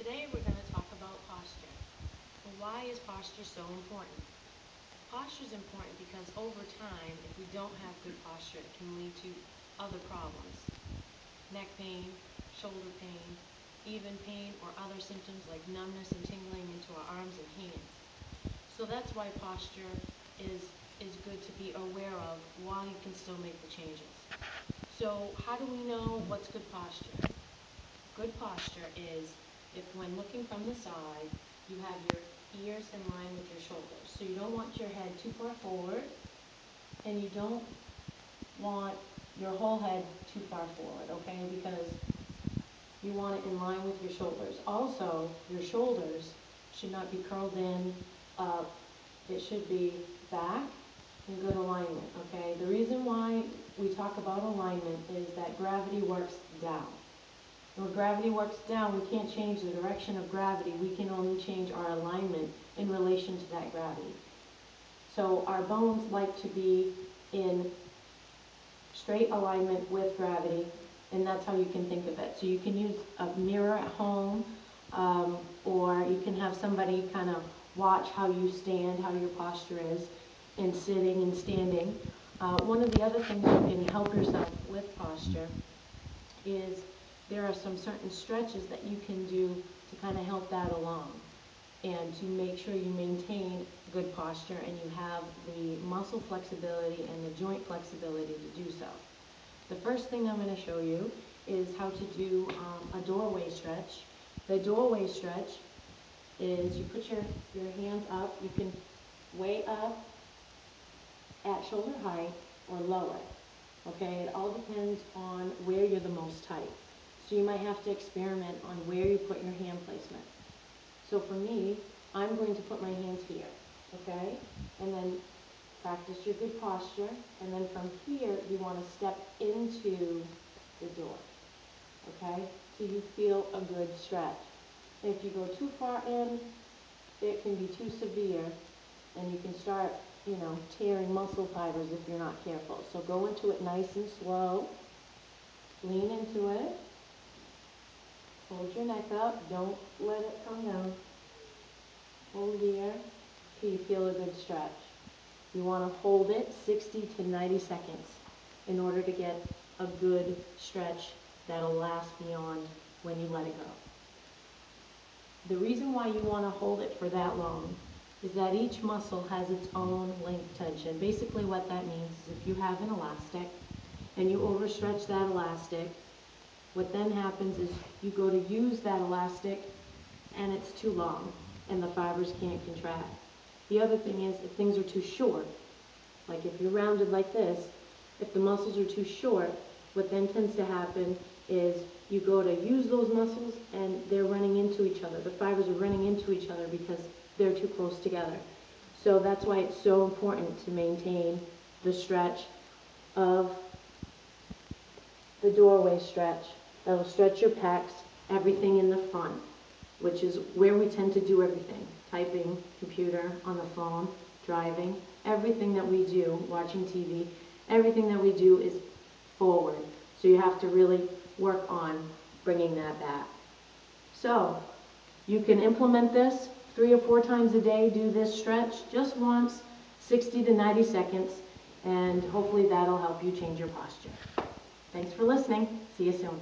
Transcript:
Today we're going to talk about posture. Well, why is posture so important? Posture is important because over time, if we don't have good posture, it can lead to other problems. Neck pain, shoulder pain, even pain or other symptoms like numbness and tingling into our arms and hands. So that's why posture is good to be aware of while you can still make the changes. So how do we know what's good posture? Good posture is if when looking from the side, you have your ears in line with your shoulders. So you don't want your head too far forward, and you don't want your whole head too far forward, okay? Because you want it in line with your shoulders. Also, your shoulders should not be curled in, up. It should be back in good alignment, okay? The reason why we talk about alignment is that gravity works down. When gravity works down, we can't change the direction of gravity. We can only change our alignment in relation to that gravity. So our bones like to be in straight alignment with gravity, and that's how you can think of it. So you can use a mirror at home, or you can have somebody kind of watch how you stand, how your posture is, in sitting and standing. One of the other things you can help yourself with posture is there are some certain stretches that you can do to kind of help that along and to make sure you maintain good posture and you have the muscle flexibility and the joint flexibility to do so. The first thing I'm going to show you is how to do a doorway stretch. The doorway stretch is you put your hands up. You can way up at shoulder height or lower. Okay, it all depends on where you're the most tight. So you might have to experiment on where you put your hand placement. So for me, I'm going to put my hands here, okay? And then practice your good posture. And then from here, you want to step into the door, okay? So you feel a good stretch. If you go too far in, it can be too severe, and you can start, tearing muscle fibers if you're not careful. So go into it nice and slow. Lean into it. Hold your neck up. Don't let it come down. Hold here till you feel a good stretch. You want to hold it 60 to 90 seconds in order to get a good stretch that'll last beyond when you let it go. The reason why you want to hold it for that long is that each muscle has its own length tension. Basically what that means is if you have an elastic and you overstretch that elastic, what then happens is you go to use that elastic and it's too long and the fibers can't contract. The other thing is if things are too short, like if you're rounded like this, if the muscles are too short, what then tends to happen is you go to use those muscles and they're running into each other. The fibers are running into each other because they're too close together. So that's why it's so important to maintain the stretch of the doorway stretch. That'll stretch your pecs, everything in the front, which is where we tend to do everything. Typing, computer, on the phone, driving, everything that we do, watching TV, everything that we do is forward. So you have to really work on bringing that back. So you can implement this 3 or 4 times a day. Do this stretch just once, 60 to 90 seconds, and hopefully that'll help you change your posture. Thanks for listening. See you soon.